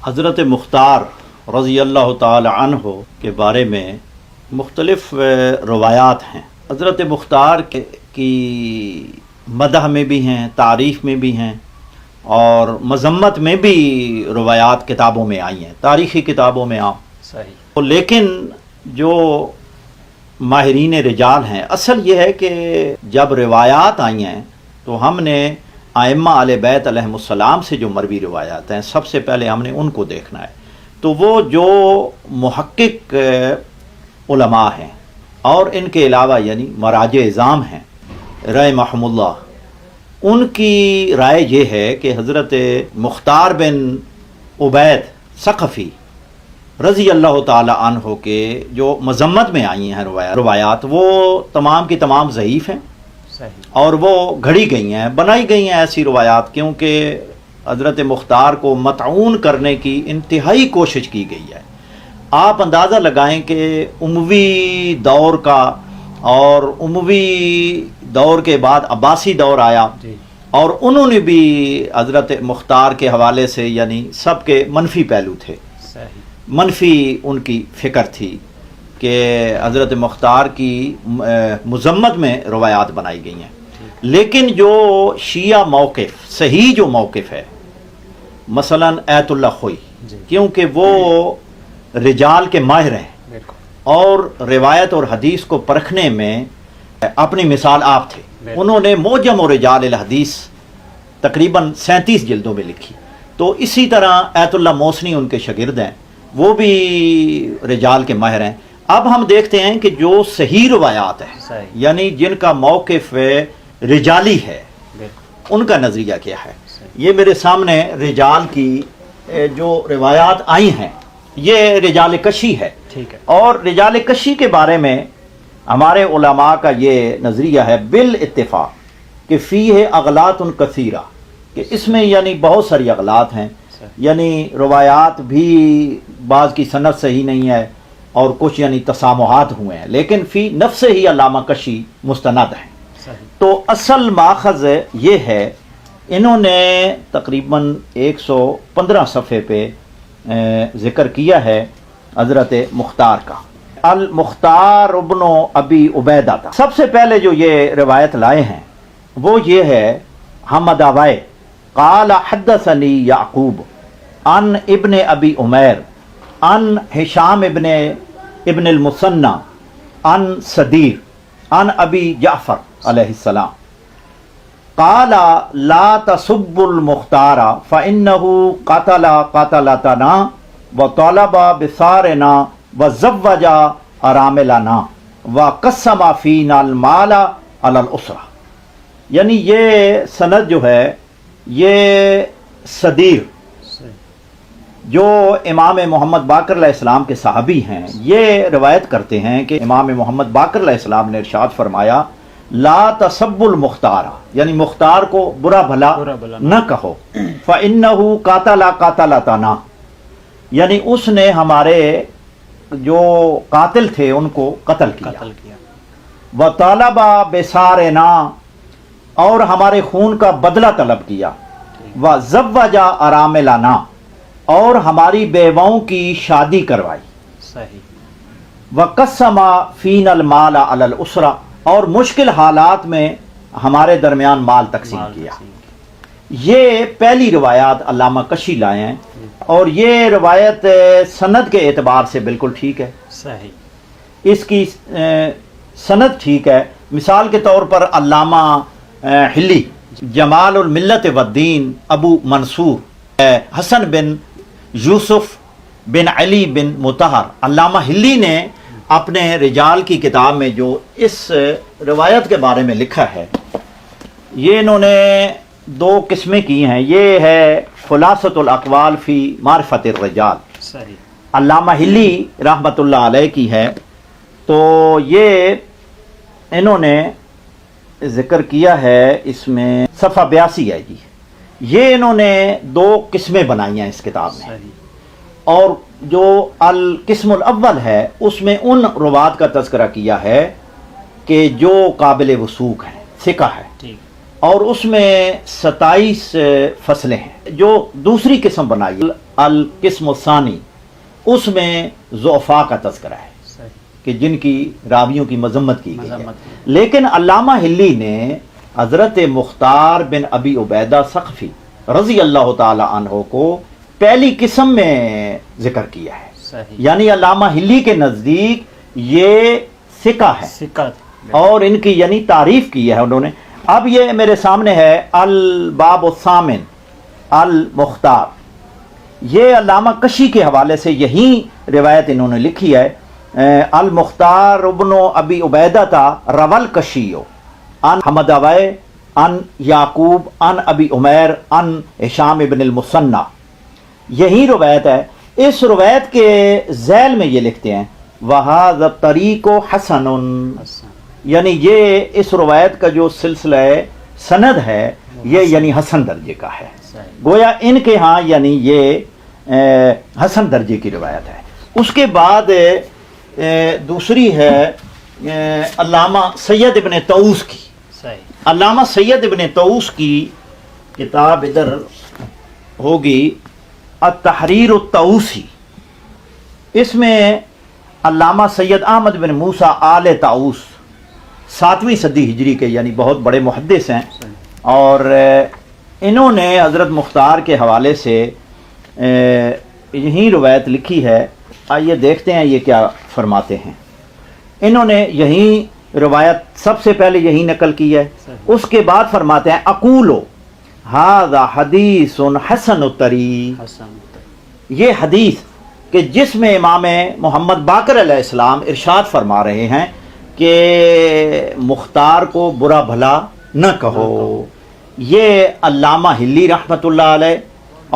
حضرت مختار رضی اللہ تعالی عنہ کے بارے میں مختلف روایات ہیں۔ حضرت مختار کی مدح میں بھی ہیں، تعریف میں بھی ہیں، اور مذمت میں بھی روایات کتابوں میں آئی ہیں، تاریخی کتابوں میں صحیح۔ لیکن جو ماہرین رجال ہیں، اصل یہ ہے کہ جب روایات آئی ہیں تو ہم نے ائمہ اہل بیت علیہم السلام سے جو مروی روایات ہیں سب سے پہلے ہم نے ان کو دیکھنا ہے۔ تو وہ جو محقق علماء ہیں اور ان کے علاوہ یعنی مراجع اعظام ہیں رحمہم اللہ، ان کی رائے یہ ہے کہ حضرت مختار بن عبید ثقفی رضی اللہ تعالی عنہ کے جو مذمت میں آئی ہیں روایات، وہ تمام کی تمام ضعیف ہیں اور وہ گھڑی گئی ہیں، بنائی گئی ہیں ایسی روایات، کیونکہ حضرت مختار کو مطعون کرنے کی انتہائی کوشش کی گئی ہے۔ آپ اندازہ لگائیں کہ اموی دور کا، اور اموی دور کے بعد عباسی دور آیا، اور انہوں نے بھی حضرت مختار کے حوالے سے یعنی سب کے منفی پہلو تھے، منفی ان کی فکر تھی کہ حضرت مختار کی مذمت میں روایات بنائی گئی ہیں۔ لیکن جو شیعہ موقف، صحیح جو موقف ہے، مثلا ایت اللہ خوئی، کیونکہ وہ رجال کے ماہر ہیں اور روایت اور حدیث کو پرکھنے میں اپنی مثال آپ تھے، انہوں نے معجم و رجال الحدیث تقریباً 37 جلدوں میں لکھی۔ تو اسی طرح ایت اللہ موسنی ان کے شاگرد ہیں، وہ بھی رجال کے ماہر ہیں۔ اب ہم دیکھتے ہیں کہ جو صحیح روایات ہیں یعنی جن کا موقف رجالی ہے، ان کا نظریہ کیا ہے۔ یہ میرے سامنے رجال کی جو روایات آئی ہیں، یہ رجال کشی ہے، اور رجال کشی کے بارے میں ہمارے علماء کا یہ نظریہ ہے بالاتفاق کہ فیہ اغلاط کثیرہ، کہ اس میں یعنی بہت ساری اغلاط ہیں، یعنی روایات بھی بعض کی سند صحیح نہیں ہے اور کچھ یعنی تسامحات ہوئے ہیں، لیکن فی نفس ہی علامہ کشی مستند ہیں۔ تو اصل ماخذ یہ ہے، انہوں نے تقریباً 115 صفحے پہ ذکر کیا ہے حضرت مختار کا، المختار ابن ابی عبیدہ تھا۔ سب سے پہلے جو یہ روایت لائے ہیں وہ یہ ہے، حمد آوائے قال حدثنی یعقوب عن ابن ابی عمیر عن ہشام ابن المثنى عن صدیر عن ابی جعفر علیہ السلام قال لا تسبوا المختار فإنه قتل قتلتنا وطلب بثارنا وزوج اراملنا وقسم فينا المال على الاسرة۔ یعنی یہ سند جو ہے، یہ صدیر جو امام محمد باقر علیہ السلام کے صحابی ہیں، یہ روایت کرتے ہیں کہ امام محمد باقر علیہ السلام نے ارشاد فرمایا، لا تسبوا المختار، یعنی مختار کو برا بھلا نہ کہو، فإنه قاتل قاتلتنا، یعنی اس نے ہمارے جو قاتل تھے ان کو قتل کیا، وطالب بثارنا، اور ہمارے خون کا بدلہ طلب کیا، وزوج اراملنا، اور ہماری بیواؤں کی شادی کروائی، وقسم فینا المال علی الاسرہ، اور مشکل حالات میں ہمارے درمیان مال تقسیم کیا۔ یہ پہلی روایات علامہ کشی لائے ہیں، اور یہ روایت سند کے اعتبار سے بالکل ٹھیک ہے، اس کی سند ٹھیک ہے۔ مثال کے طور پر علامہ حلی جمال الملت والدین ابو منصور حسن بن یوسف بن علی بن مطہر، علامہ حلی نے اپنے رجال کی کتاب میں جو اس روایت کے بارے میں لکھا ہے، یہ انہوں نے 2 قسمیں کی ہیں۔ یہ ہے خلاصۃ الاقوال فی معرفت الرجال، علامہ حلی رحمۃ اللہ علیہ کی ہے، تو یہ انہوں نے ذکر کیا ہے، اس میں صفحہ 82 ہے جی۔ یہ انہوں نے 2 قسمیں بنائی ہیں اس کتاب میں، اور جو القسم الاول ہے اس میں ان روات کا تذکرہ کیا ہے کہ جو قابل وثوق ہیں، ثقہ ہے، اور اس میں 27 فصلیں ہیں. جو دوسری قسم بنائی القسم الثانی، اس میں ضعفاء کا تذکرہ ہے کہ جن کی راویوں کی مذمت کی گئی ہے. لیکن علامہ ہلی نے حضرت مختار بن ابی عبیدہ ثقفی رضی اللہ تعالی عنہ کو پہلی قسم میں ذکر کیا ہے. یعنی علامہ ہلی کے نزدیک یہ ثقہ ہے اور ان کی یعنی تعریف کی ہے انہوں نے. اب یہ میرے سامنے ہے الباب الثامن المختار. یہ علامہ کشی کے حوالے سے یہی روایت انہوں نے لکھی ہے. المختار ابن ابی عبیدہ تا رول کشیو ان حمد اوائے ان یعقوب ان ابی عمیر ان ہشام ابن المثنی. یہی روایت ہے. اس روایت کے ذیل میں یہ لکھتے ہیں وَهَذَا الطَّرِيقُ حَسَنٌ، یعنی یہ اس روایت کا جو سلسلہ سند ہے یہ یعنی حسن درجے کا ہے. گویا ان کے ہاں یعنی یہ حسن درجے کی روایت ہے. اس کے بعد دوسری ہے علامہ سید ابن طاؤس کی. علامہ سید ابن طاؤس کی کتاب ادھر ہوگی التحریر الطاؤسی. اس میں علامہ سید احمد بن موسیٰ آل طاؤس 7ویں صدی ہجری کے یعنی بہت بڑے محدث ہیں، اور انہوں نے حضرت مختار کے حوالے سے یہی روایت لکھی ہے. آئیے دیکھتے ہیں یہ کیا فرماتے ہیں. انہوں نے یہی روایت سب سے پہلے یہی نقل کی ہے. اس کے بعد فرماتے ہیں اقولو ھذا حدیث حسن الطریق، یہ حدیث کہ جس میں امام محمد باقر علیہ السلام ارشاد فرما رہے ہیں کہ مختار کو برا بھلا نہ کہو. یہ علامہ ہلی رحمۃ اللہ علیہ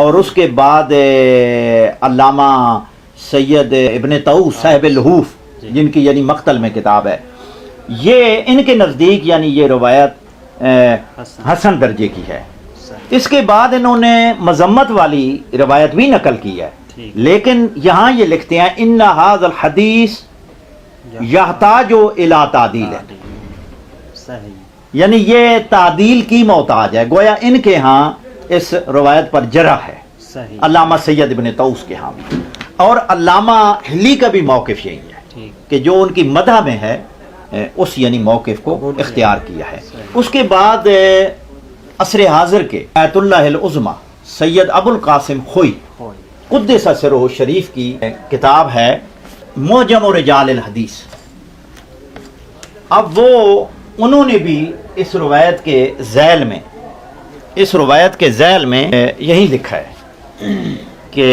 اور اس کے بعد علامہ سید ابن طاؤس صاحب الحوف جن کی یعنی مقتل میں کتاب ہے، یہ ان کے نزدیک یعنی یہ روایت حسن درجے کی ہے. اس کے بعد انہوں نے مذمت والی روایت بھی نقل کی ہے، لیکن یہاں یہ لکھتے ہیں ان ھذا الحدیث یحتاج الی تعدیل، یعنی یہ تعدیل کی محتاج ہے. گویا ان کے ہاں اس روایت پر جرح ہے، علامہ سید ابن طاؤس کے ہاں بھی. اور علامہ ہلی کا بھی موقف یہی ہے کہ جو ان کی مدح میں ہے اس یعنی موقف کو اختیار کیا ہے. اس کے بعد عصر حاضر کے آیت اللہ العظمی سید ابو القاسم خوئی قدس سرہ شریف کی کتاب ہے معجم رجال الحدیث. اب وہ انہوں نے بھی اس روایت کے ذیل میں یہی لکھا ہے کہ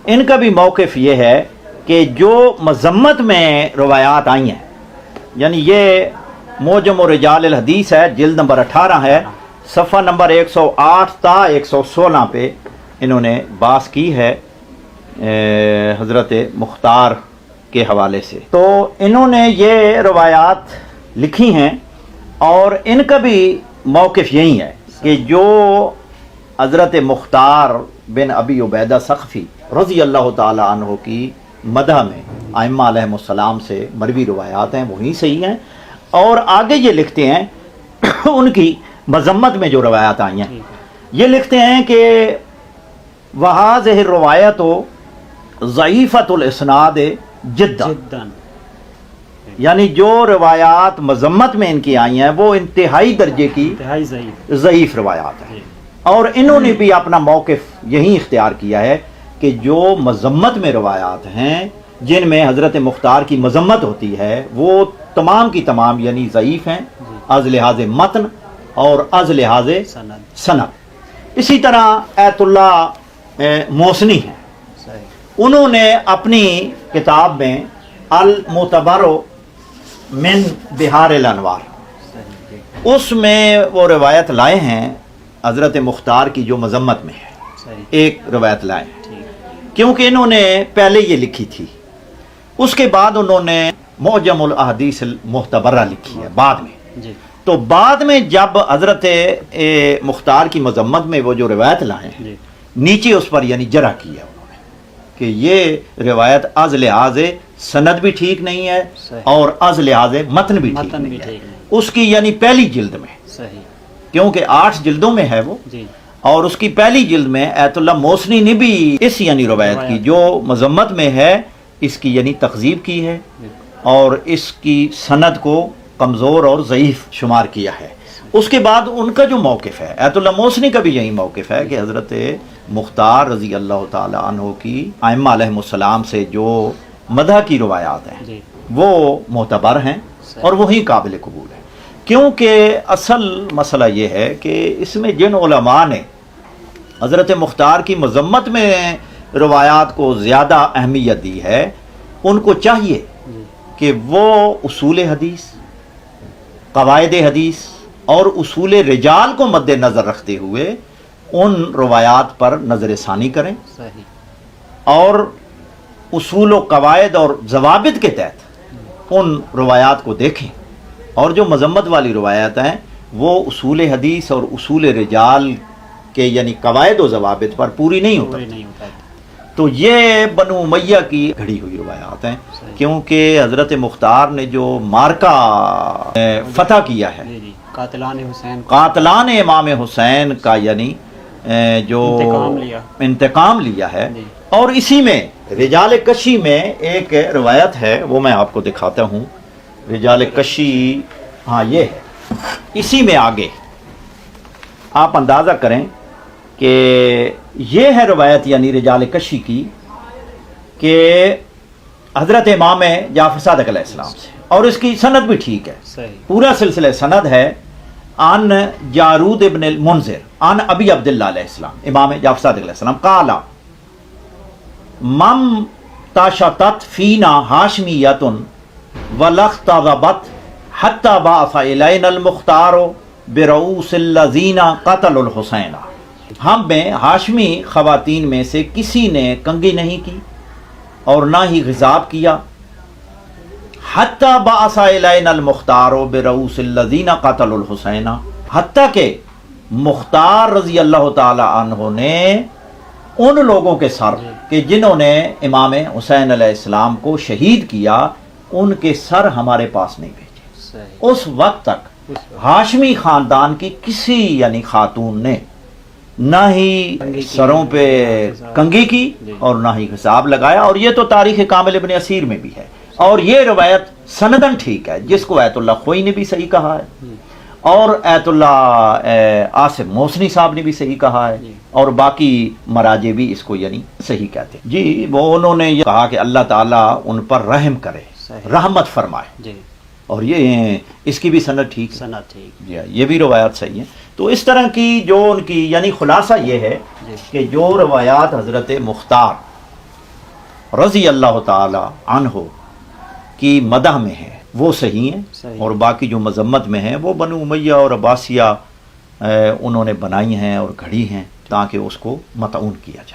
ان کا بھی موقف یہ ہے کہ جو مذمت میں روایات آئی ہیں، یعنی یہ معجم رجال الحدیث ہے، جلد نمبر 18 ہے، صفحہ نمبر 108 تا 116 پہ انہوں نے بحث کی ہے حضرت مختار کے حوالے سے. تو انہوں نے یہ روایات لکھی ہیں اور ان کا بھی موقف یہی ہے کہ جو حضرت مختار بن ابی عبیدہ ثقفی رضی اللہ تعالی عنہ کی مدح میں ائمہ علیہم السلام سے مروی روایات ہیں وہی صحیح ہیں. اور آگے یہ لکھتے ہیں ان کی مذمت میں جو روایات آئی ہیں، یہ لکھتے ہیں کہ وَهَذِهِ الرِّوَایَةُ ضَعِیفَةُ الْإِسْنَادِ جِدًّا، یعنی جو روایات مذمت میں ان کی آئی ہیں وہ انتہائی درجے کی ضعیف روایات ہیں. اور انہوں نے بھی اپنا موقف یہی اختیار کیا ہے کہ جو مذمت میں روایات ہیں جن میں حضرت مختار کی مذمت ہوتی ہے وہ تمام کی تمام یعنی ضعیف ہیں از لحاظ متن اور از لحاظ سند. اسی طرح ایت اللہ موسنی ہیں، انہوں نے اپنی کتاب میں المعتبر من بحار الانوار اس میں وہ روایت لائے ہیں حضرت مختار کی جو مذمت میں ہے. ایک روایت لائے ہیں کیونکہ انہوں نے پہلے یہ لکھی تھی. اس کے بعد انہوں نے معجم الاحادیث المعتبرہ لکھی ہے بعد میں. تو بعد میں جب حضرت مختار کی مذمت میں وہ جو روایت لائے ہیں نیچے اس پر یعنی جرح کی ہے انہوں نے کہ یہ روایت از لحاظ سند بھی ٹھیک نہیں ہے اور از لحاظ متن بھی ٹھیک نہیں ہے. اس کی یعنی پہلی جلد میں کیونکہ 8 جلدوں میں ہے وہ، جی اور اس کی پہلی جلد میں ایت اللہ موسنی نے بھی اس یعنی روایت کی جو مذمت میں ہے اس کی یعنی تکذیب کی ہے اور اس کی سند کو کمزور اور ضعیف شمار کیا ہے۔ اس کے بعد ان کا جو موقف ہے، ایت اللہ موسنی کا بھی یہی موقف ہے کہ حضرت مختار رضی اللہ تعالی عنہ کی ائمہ علیہم السلام سے جو مدح کی روایات ہیں جی وہ معتبر ہیں اور وہی قابل قبول ہیں، کیونکہ اصل مسئلہ یہ ہے کہ اس میں جن علماء نے حضرت مختار کی مذمت میں روایات کو زیادہ اہمیت دی ہے، ان کو چاہیے کہ وہ اصول حدیث، قواعد حدیث اور اصول رجال کو مد نظر رکھتے ہوئے ان روایات پر نظر ثانی کریں صحیح، اور اصول و قواعد اور ضوابط کے تحت ان روایات کو دیکھیں، اور جو مذمت والی روایات ہیں وہ اصول حدیث اور اصول رجال کے یعنی قواعد و ضوابط پر پوری نہیں ہوتی۔ تو یہ بنو امیہ کی گھڑی ہوئی روایات ہیں، کیونکہ حضرت مختار نے جو مارکہ فتح کیا ہے، قاتلان امام حسین کا یعنی جو انتقام لیا ہے، اور اسی میں رجال کشی میں ایک روایت ہے وہ میں آپ کو دکھاتا ہوں۔ رجال کشی، ہاں یہ ہے، اسی میں آگے آپ اندازہ کریں کہ یہ ہے روایت یعنی رجال کشی کی کہ حضرت امام جعفر صادق علیہ السلام سے، اور اس کی سند بھی ٹھیک ہے، پورا سلسلہ سند ہے، عن جارود ابن المنذر عن ابی عبداللہ علیہ السلام، امام جعفر صادق علیہ السلام قال مم تاشتت فینا ہاشمیۃ ولاختضبت حتی بعث الینا المختار برؤوس الذین قتلوا الحسین، ہم میں ہاشمی خواتین میں سے کسی نے کنگھی نہیں کی اور نہ ہی غضاب کیا، حتی بعث الینا المختار برؤوس الذین قتلوا الحسین، حتیٰ کہ مختار رضی اللہ تعالی عنہ نے ان لوگوں کے سر کہ جنہوں نے امام حسین علیہ السلام کو شہید کیا، ان کے سر ہمارے پاس نہیں بھیجے۔ اس وقت تک ہاشمی خاندان کی کسی یعنی خاتون نے نہ ہی سروں پہ کنگھی کی اور نہ ہی حساب لگایا، اور یہ تو تاریخ کامل ابن اسیر میں بھی ہے، اور یہ روایت سندن ٹھیک ہے، جس کو ایت اللہ خوئی نے بھی صحیح کہا ہے اور ایت اللہ آصف موسنی صاحب نے بھی صحیح کہا ہے، اور باقی مراجع بھی اس کو یعنی صحیح کہتے ہیں۔ جی وہ انہوں نے یہ کہا کہ اللہ تعالیٰ ان پر رحم کرے، رحمت فرمائے، اور یہ اس کی بھی سند ٹھیک ہے، جی یہ بھی روایات صحیح ہیں۔ تو اس طرح کی جو ان کی یعنی خلاصہ یہ ہے کہ جو روایات حضرت مختار رضی اللہ تعالی عنہ کی مدح میں ہے وہ صحیح ہیں، اور باقی جو مذمت میں ہیں وہ بنو امیہ اور عباسیہ انہوں نے بنائی ہیں اور گھڑی ہیں تاکہ اس کو مطعون کیا جائے۔